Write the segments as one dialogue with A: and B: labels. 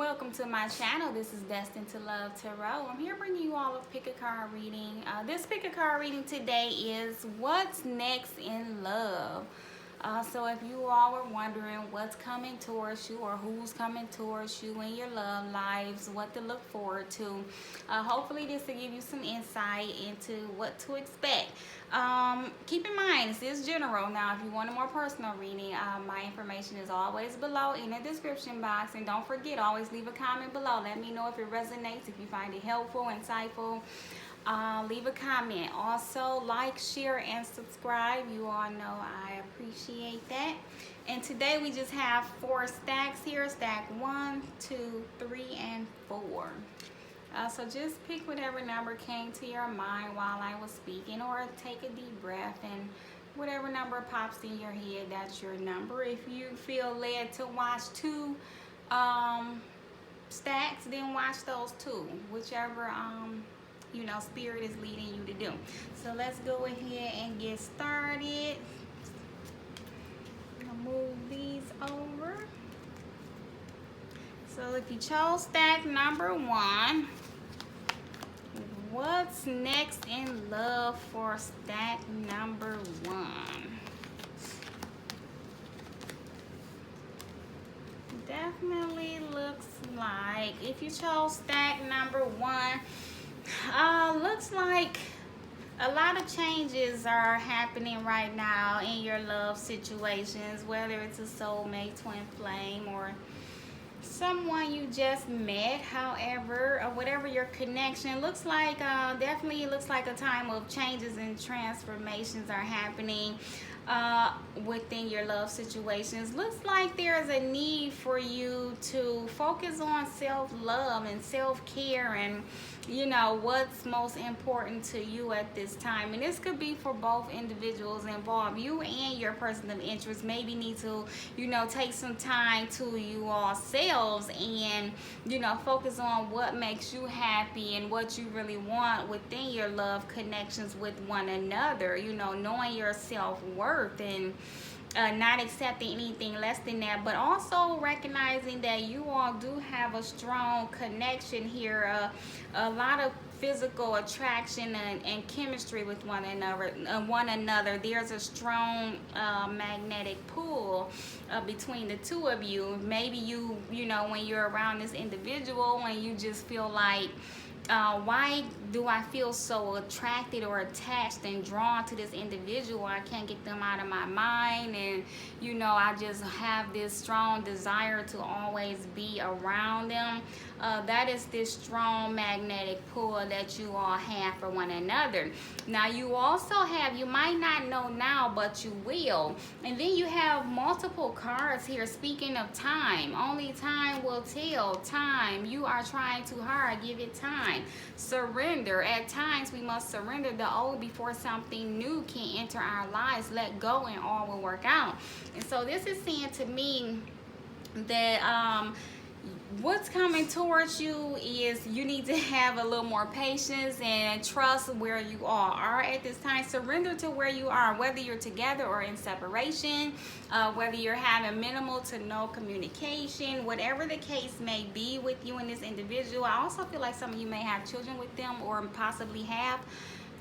A: Welcome to my channel. This is Destined to Love Tarot. I'm here bringing you all a pick a card reading. This pick a card reading today is what's next in love. So if you all were wondering what's coming towards you or who's coming towards you in your love lives, what to look forward to, hopefully this will give you some insight into what to expect. Keep in mind, this is general. Now, if you want a more personal reading, my information is always below in the description box. And don't forget, always leave a comment below. Let me know if it resonates, if you find it helpful, insightful. Leave a comment. Also, like, share, and subscribe. You all know I appreciate that. And today we just have 4 stacks here. Stack 1, 2, 3, and 4. So just pick whatever number came to your mind while I was speaking, or take a deep breath, and whatever number pops in your head, that's your number. If you feel led to watch 2 stacks, then watch those 2, whichever you know, spirit is leading you to do. So let's go ahead and get started. I'll move these over. So if you chose stack number 1, what's next in love for stack number 1? Definitely looks like, if you chose stack number 1, looks like a lot of changes are happening right now in your love situations, whether it's a soulmate, twin flame, or someone you just met. However, whatever your connection looks like, definitely it looks like a time of changes and transformations are happening within your love situations. Looks like there's a need for you to focus on self-love and self-care, and you know what's most important to you at this time. And this could be for both individuals involved. You and your person of interest maybe need to, you know, take some time to you all selves and, you know, focus on what makes you happy and what you really want within your love connections with one another. You know, knowing your self-worth and not accepting anything less than that, but also recognizing that you all do have a strong connection here, a lot of physical attraction and chemistry with one another. There's a strong magnetic pull between the two of you. Maybe you know, when you're around this individual and you just feel like, why do I feel so attracted or attached and drawn to this individual? I can't get them out of my mind, and you know, I just have this strong desire to always be around them. That is this strong magnetic pull that you all have for one another. Now you also have, you might not know now, but you will. And then you have multiple cards here speaking of time. Only time will tell. Time, you are trying too hard, give it time. Surrender. At times we must surrender the old before something new can enter our lives. Let go and all will work out. And so this is saying to me that what's coming towards you is you need to have a little more patience and trust where you are at this time. Surrender to where you are, whether you're together or in separation, whether you're having minimal to no communication, whatever the case may be with you and this individual. I also feel like some of you may have children with them, or possibly have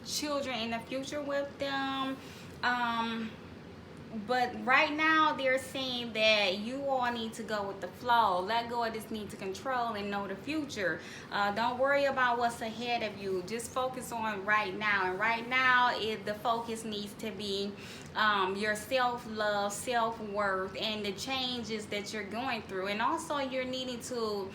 A: children in the future with them. But right now they're saying that you all need to go with the flow. Let go of this need to control and know the future. Don't worry about what's ahead of you. Just focus on right now. And right now, the focus needs to be your self-love, self-worth, and the changes that you're going through. And also you're needing to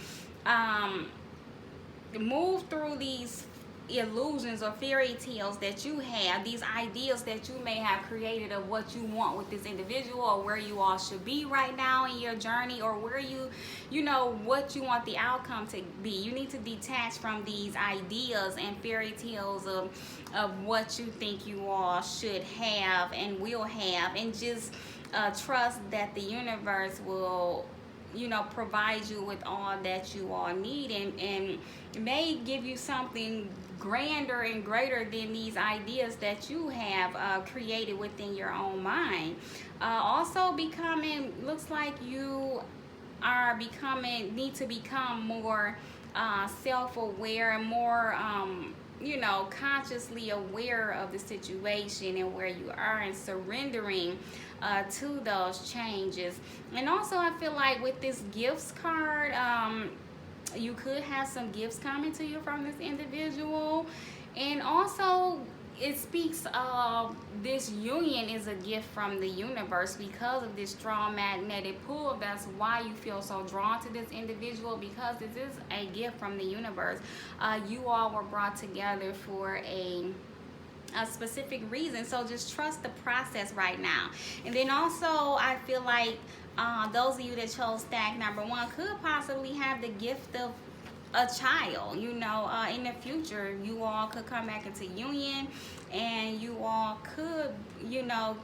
A: move through these illusions or fairy tales that you have, these ideas that you may have created of what you want with this individual, or where you all should be right now in your journey, or where you know what you want the outcome to be. You need to detach from these ideas and fairy tales of what you think you all should have and will have, and just trust that the universe will, you know, provide you with all that you all need, and may give you something grander and greater than these ideas that you have created within your own mind. Also becoming, looks like you are need to become more self-aware and more you know, consciously aware of the situation and where you are, and surrendering to those changes. And also I feel like with this gifts card, you could have some gifts coming to you from this individual. And also it speaks of this union is a gift from the universe because of this strong magnetic pull. That's why you feel so drawn to this individual, because this is a gift from the universe. You all were brought together for a specific reason, so just trust the process right now. And then also I feel like those of you that chose stack number 1 could possibly have the gift of a child. You know, in the future you all could come back into union, and you all could, you know,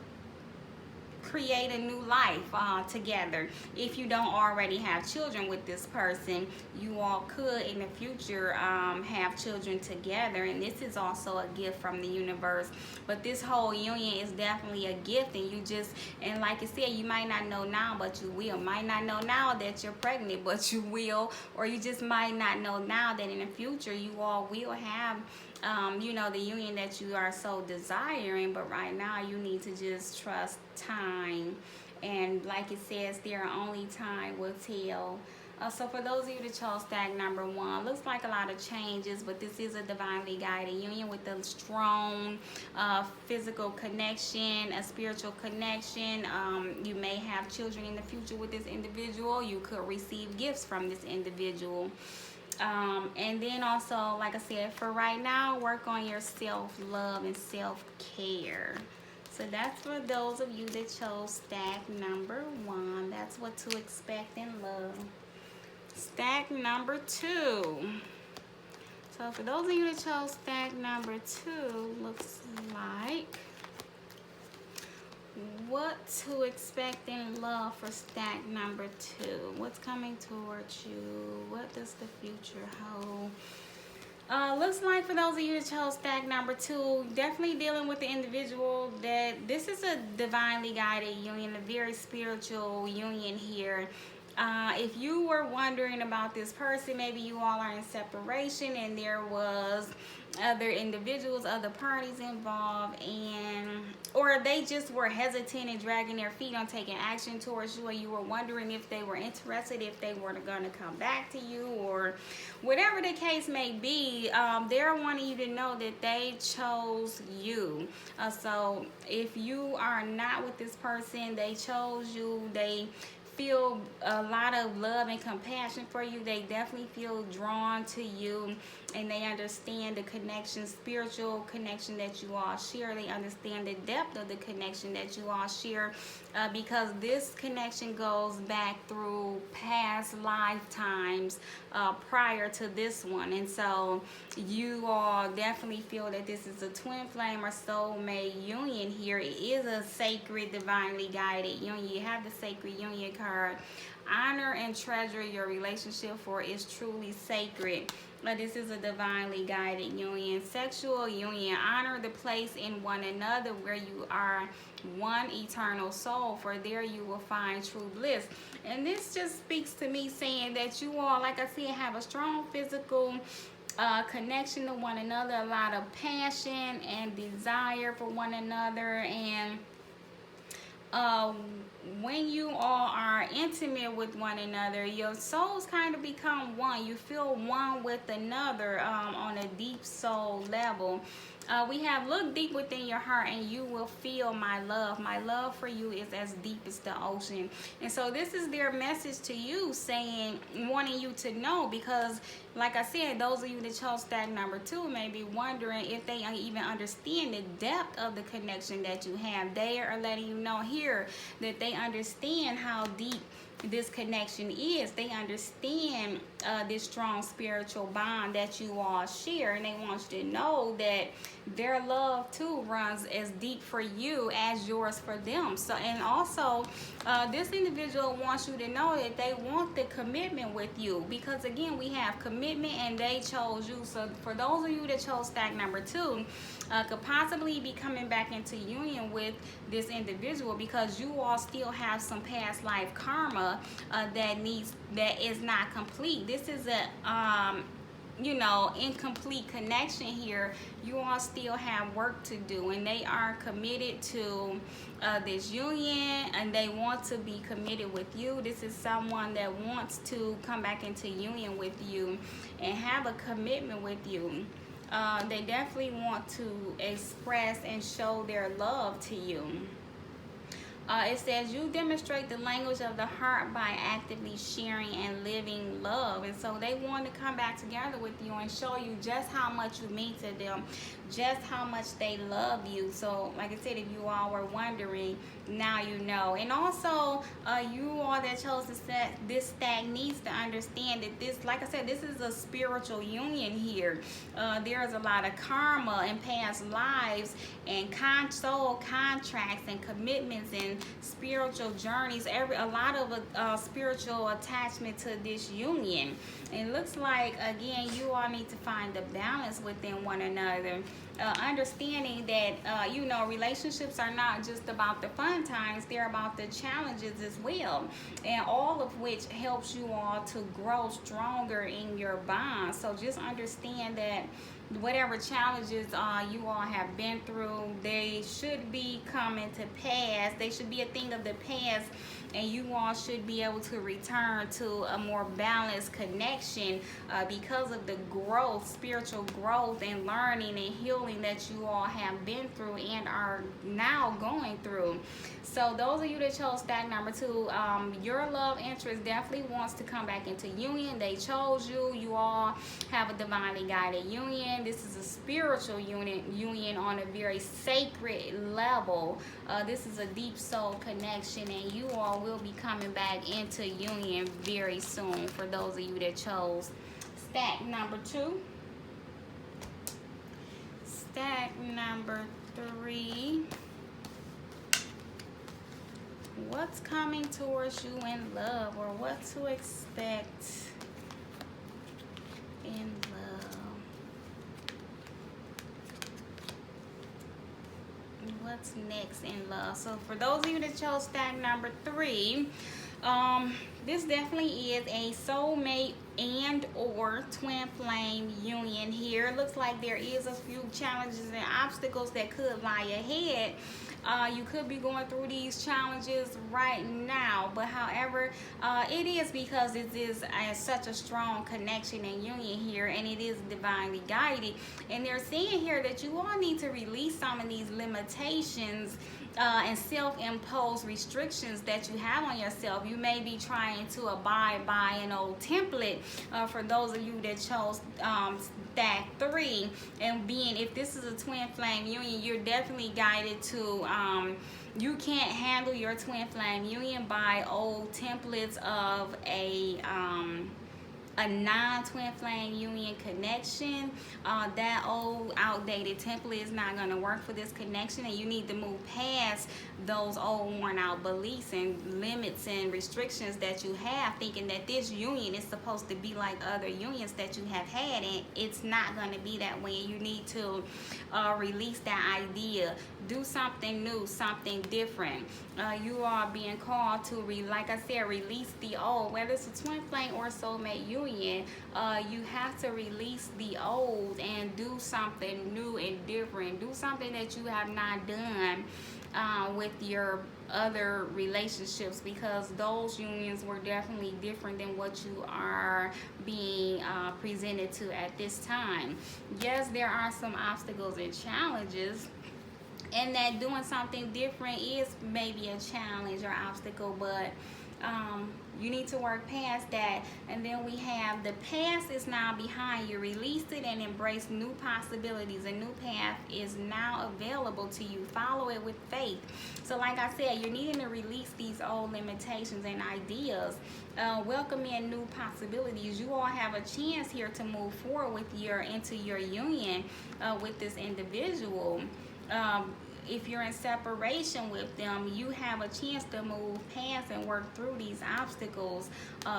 A: create a new life together. If you don't already have children with this person, you all could in the future have children together, and this is also a gift from the universe. But this whole union is definitely a gift, and you just, and like I said, you might not know now, but you will. Might not know now that you're pregnant, but you will. Or you just might not know now that in the future you all will have you know, the union that you are so desiring. But right now you need to just trust time, and like it says there, only time will tell. So for those of you that chose stack number 1, looks like a lot of changes, but this is a divinely guided union with a strong physical connection, a spiritual connection. You may have children in the future with this individual. You could receive gifts from this individual. And then also, like I said, for right now, work on your self-love and self-care. So that's for those of you that chose stack number 1. That's what to expect in love. Stack number 2. So for those of you that chose stack number 2, looks like what to expect in love for stack number 2. What's coming towards you? What does the future hold? Looks like for those of you that chose stack number 2, definitely dealing with the individual that this is a divinely guided union, a very spiritual union here. If you were wondering about this person, maybe you all are in separation and there was other individuals, other parties involved, and or they just were hesitant and dragging their feet on taking action towards you, and you were wondering if they were interested, if they were going to come back to you, or whatever the case may be. They're wanting you to know that they chose you. So if you are not with this person, they chose you. They feel a lot of love and compassion for you. They definitely feel drawn to you, and they understand the connection, spiritual connection that you all share. They understand the depth of the connection that you all share, because this connection goes back through past lifetimes prior to this one. And so you all definitely feel that this is a twin flame or soulmate union here. It is a sacred, divinely guided union. You have the sacred union card. Honor and treasure your relationship, for it's truly sacred. But this is a divinely guided union. Sexual union. Honor the place in one another where you are one eternal soul, for there you will find true bliss. And this just speaks to me saying that you all, like I said, have a strong physical connection to one another, a lot of passion and desire for one another. And when you all are intimate with one another, your souls kind of become one. You feel one with another on a deep soul level. We have look deep within your heart and you will feel my love. My love for you is as deep as the ocean. And so this is their message to you, saying, wanting you to know, because like I said, those of you that chose stack number 2 may be wondering if they even understand the depth of the connection that you have. They are letting you know here that they understand how deep this connection is. They understand this strong spiritual bond that you all share, and they want you to know that their love too runs as deep for you as yours for them. So, and also this individual wants you to know that they want the commitment with you, because again, we have commitment and they chose you. So for those of you that chose stack number 2, could possibly be coming back into union with this individual because you all still have some past life karma that is not complete. This is a incomplete connection here. You all still have work to do, and they are committed to this union, and they want to be committed with you. This is someone that wants to come back into union with you and have a commitment with you. They definitely want to express and show their love to you. It says you demonstrate the language of the heart by actively sharing and living love. And so they want to come back together with you and show you just how much you mean to them, just how much they love you. So like I said, if you all were wondering, now you know. And also, you all that chose this stack needs to understand that this, like I said, this is a spiritual union here. There's a lot of karma and past lives and soul contracts and commitments and spiritual journeys, a lot of spiritual attachment to this union. And it looks like, again, you all need to find the balance within one another, understanding that relationships are not just about the fun times, they're about the challenges as well, and all of which helps you all to grow stronger in your bond. So just understand that whatever challenges you all have been through, they should be coming to pass. They should be a thing of the past, and you all should be able to return to a more balanced connection because of the growth, spiritual growth and learning and healing that you all have been through and are now going through. So those of you that chose stack number 2, your love interest definitely wants to come back into union. They chose you. You all have a divinely guided union. This is a spiritual union on a very sacred level. This is a deep soul connection, and you all will be coming back into union very soon for those of you that chose stack number 2. Stack number 3. What's coming towards you in love, or what to expect in love? What's next in love? So for those of you that chose stack number 3, this definitely is a soulmate and or twin flame union here. It looks like there is a few challenges and obstacles that could lie ahead. You could be going through these challenges right now, but however, it is because it is such a strong connection and union here, and it is divinely guided. And they're saying here that you all need to release some of these limitations and self-imposed restrictions that you have on yourself. You may be trying to abide by an old template for those of you that chose stack 3, and being, if this is a twin flame union, you're definitely guided to you can't handle your twin flame union by old templates of a non-twin flame union connection. That old outdated template is not going to work for this connection, and you need to move past those old worn out beliefs and limits and restrictions that you have, thinking that this union is supposed to be like other unions that you have had, and it's not going to be that way. You need to release that idea, do something new, something different. You are being called to like I said, release the old. Whether it's a twin flame or soulmate union, you have to release the old and do something new and different. Do something that you have not done with your other relationships, because those unions were definitely different than what you are being presented to at this time. Yes, there are some obstacles and challenges, and that doing something different is maybe a challenge or obstacle, but you need to work past that. And then we have the past is now behind you. Release it and embrace new possibilities. A new path is now available to you. Follow it with faith. So like I said, you're needing to release these old limitations and ideas. Welcome in new possibilities. You all have a chance here to move forward with into your union with this individual. if you're in separation with them, you have a chance to move past and work through these obstacles.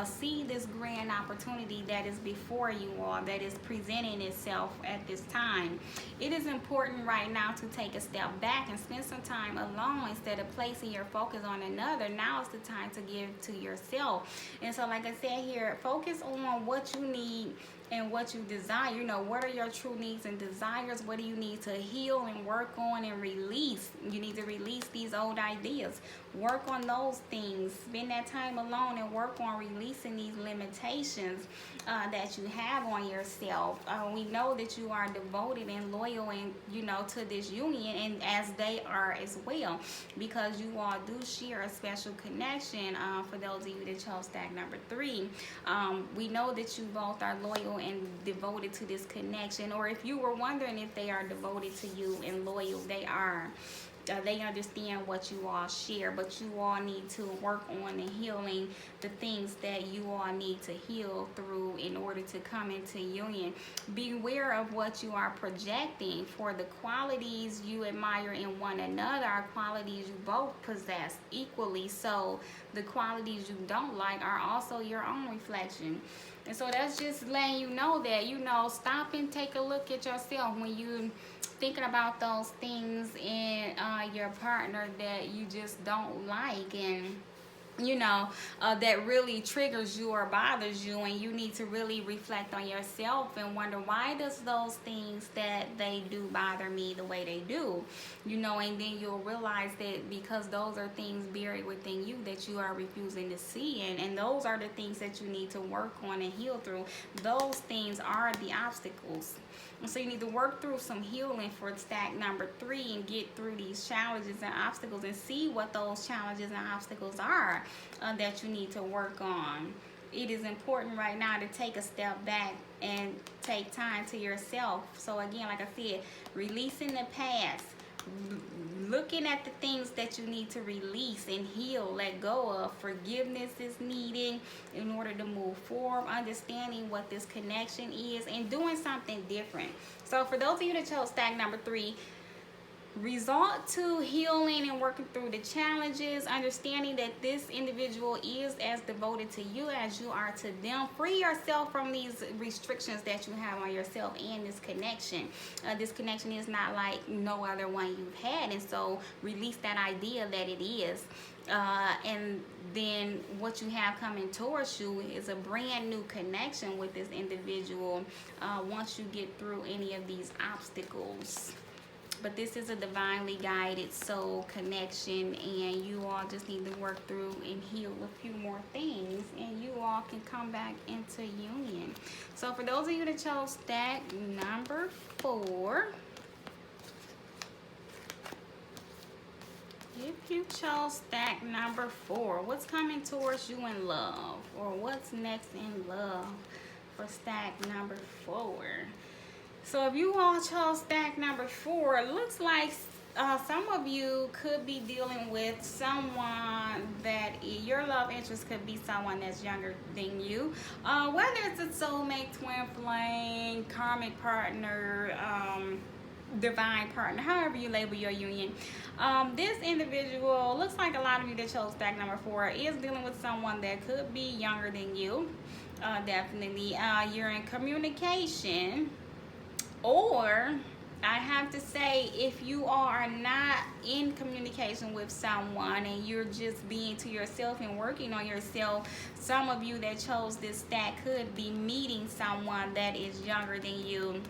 A: See this grand opportunity that is before you all, that is presenting itself at this time. It is important right now to take a step back and spend some time alone instead of placing your focus on another. Now is the time to give to yourself. And so, like I said here, focus on what you need and what you desire. You know, what are your true needs and desires? What do you need to heal and work on and release? You need to release these old ideas. Work on those things. Spend that time alone and work on releasing these limitations that you have on yourself. We know that you are devoted and loyal and, you know, to this union, and as they are as well, because you all do share a special connection. For those of you that chose stack number 3, we know that you both are loyal and devoted to this connection. Or if you were wondering if they are devoted to you and loyal, they are. They understand what you all share, but you all need to work on and healing the things that you all need to heal through in order to come into union. Beware of what you are projecting, for the qualities you admire in one another are qualities you both possess equally. So the qualities you don't like are also your own reflection. And so that's just letting you know that, you know, stop and take a look at yourself when you thinking about those things in your partner that you just don't like, and you know, that really triggers you or bothers you, and you need to really reflect on yourself and wonder, why does those things that they do bother me the way they do, you know? And then you'll realize that because those are things buried within you that you are refusing to see, and those are the things that you need to work on and heal through. Those things are the obstacles. And so you need to work through some healing for stack number 3 and get through these challenges and obstacles and see what those challenges and obstacles are that you need to work on. It is important right now to take a step back and take time to yourself. So again, like I said, releasing the past, looking at the things that you need to release and heal, let go of. Forgiveness is needed in order to move forward, understanding what this connection is and doing something different. So for those of you that chose stack number 3, resort to healing and working through the challenges, understanding that this individual is as devoted to you as you are to them. Free yourself from these restrictions that you have on yourself and this connection. This connection is not like no other one you've had, and so release that idea that it is. And then what you have coming towards you is a brand new connection with this individual once you get through any of these obstacles. But this is a divinely guided soul connection, and you all just need to work through and heal a few more things, and you all can come back into union. So for those of you that chose stack number 4, if you chose stack number 4, what's coming towards you in love, or what's next in love for stack number 4? So if you all chose stack number 4, it looks like some of you could be dealing with someone that your love interest could be someone that's younger than you. Whether it's a soulmate, twin flame, karmic partner, divine partner, however you label your union. This individual, looks like a lot of you that chose stack number 4 is dealing with someone that could be younger than you. Definitely. You're in communication. Or I have to say, if you are not in communication with someone and you're just being to yourself and working on yourself, some of you that chose this stack could be meeting someone that is younger than you,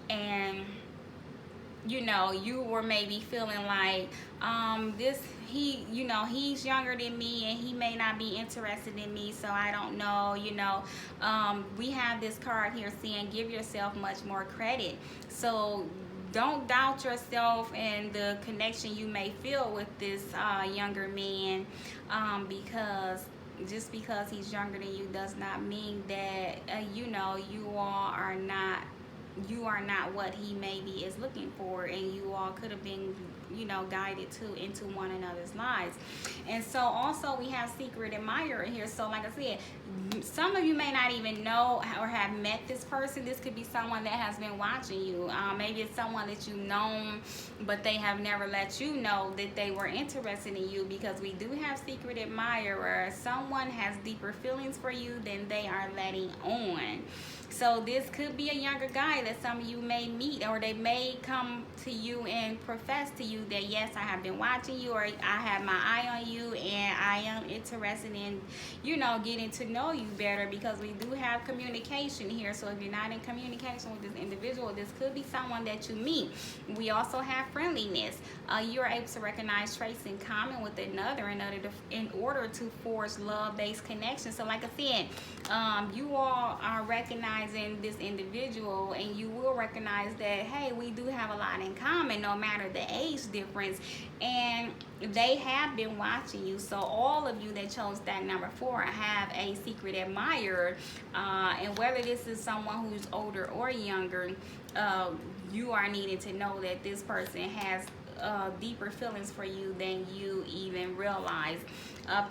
A: and you know, you were maybe feeling like he's younger than me and he may not be interested in me, so I don't know, you know. We have this card here saying give yourself much more credit. So don't doubt yourself and the connection you may feel with this younger man, because just because he's younger than you does not mean that you know, you all are not you are not what he maybe is looking for, and you all could have been, you know, guided into one another's lives. And so also we have secret admirer here. So like I said, some of you may not even know or have met this person. This could be someone that has been watching you. Maybe it's someone that you've known, but they have never let you know that they were interested in you, because we do have secret admirer. Someone has deeper feelings for you than they are letting on. So this could be a younger guy that some of you may meet, or they may come to you and profess to you that, yes, I have been watching you, or I have my eye on you, and I am interested in, you know, getting to know you better, because we do have communication here. So if you're not in communication with this individual, this could be someone that you meet. We also have friendliness. You are able to recognize traits in common with another in order to forge love-based connection. So like I said, you all are recognizing this individual, and you will recognize that, hey, we do have a lot in common, no matter the age difference, and they have been watching you. So all of you that chose that number 4 have a secret admirer, and whether this is someone who's older or younger, you are needing to know that this person has deeper feelings for you than you even realize.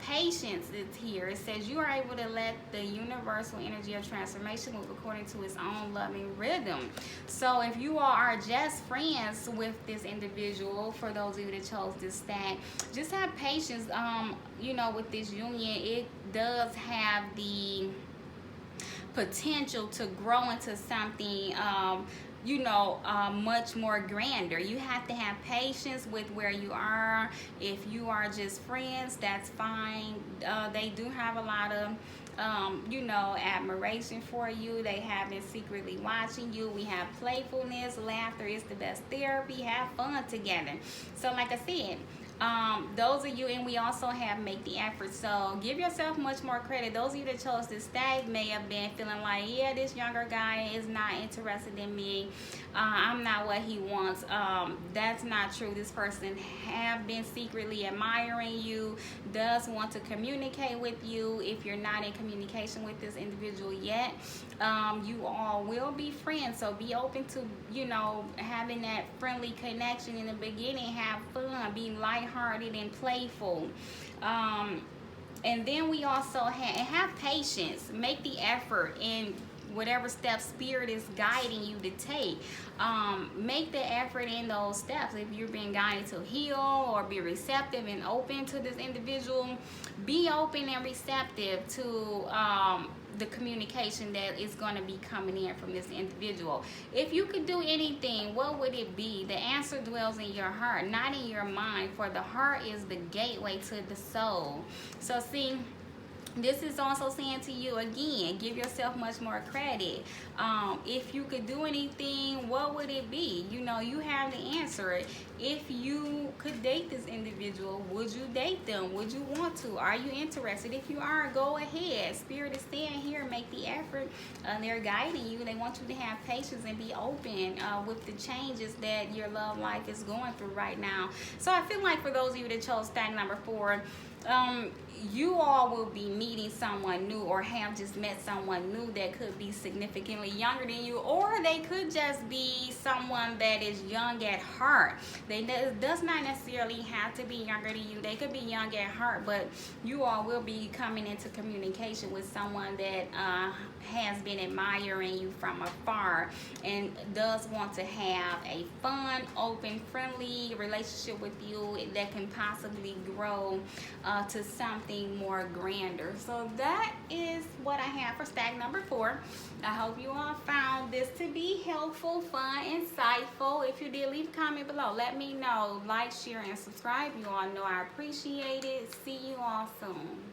A: Patience is here. It says you are able to let the universal energy of transformation move according to its own loving rhythm. So if you all are just friends with this individual, for those of you that chose this stack, just have patience. You know, with this union, it does have the potential to grow into something you know, much more grander. You have to have patience with where you are. If you are just friends, that's fine. They do have a lot of you know, admiration for you. They have been secretly watching you. We have playfulness. Laughter is the best therapy. Have fun together. So like I said, those of you, and we also have make the effort. So give yourself much more credit. Those of you that chose this stack may have been feeling like, yeah, this younger guy is not interested in me. I'm not what he wants. That's not true. This person have been secretly admiring you, does want to communicate with you. If you're not in communication with this individual yet, you all will be friends. So be open to, you know, having that friendly connection in the beginning. Have fun, be lighthearted and playful. And then we also have patience. Make the effort in whatever steps spirit is guiding you to take. Make the effort in those steps. If you're being guided to heal or be receptive and open to this individual, be open and receptive to the communication that is going to be coming in from this individual. If you could do anything, what would it be? The answer dwells in your heart, not in your mind, for the heart is the gateway to the soul. So see, this is also saying to you again, give yourself much more credit. If you could do anything, what would it be? You know, you have the answer. If you could date this individual, would you date them? Would you want to? Are you interested? If you are, go ahead. Spirit is staying here. Make the effort. They're guiding you. They want you to have patience and be open with the changes that your love life is going through right now. So I feel like for those of you that chose stack number 4, you all will be meeting someone new, or have just met someone new that could be significantly younger than you, or they could just be someone that is young at heart. They does not necessarily have to be younger than you. They could be young at heart, but you all will be coming into communication with someone that has been admiring you from afar and does want to have a fun, open, friendly relationship with you that can possibly grow to something more grander. So that is what I have for stack number 4. I hope you all found this to be helpful, fun, insightful. If you did, leave a comment below. Let me know. Like, share, and subscribe. You all know I appreciate it. See you all soon.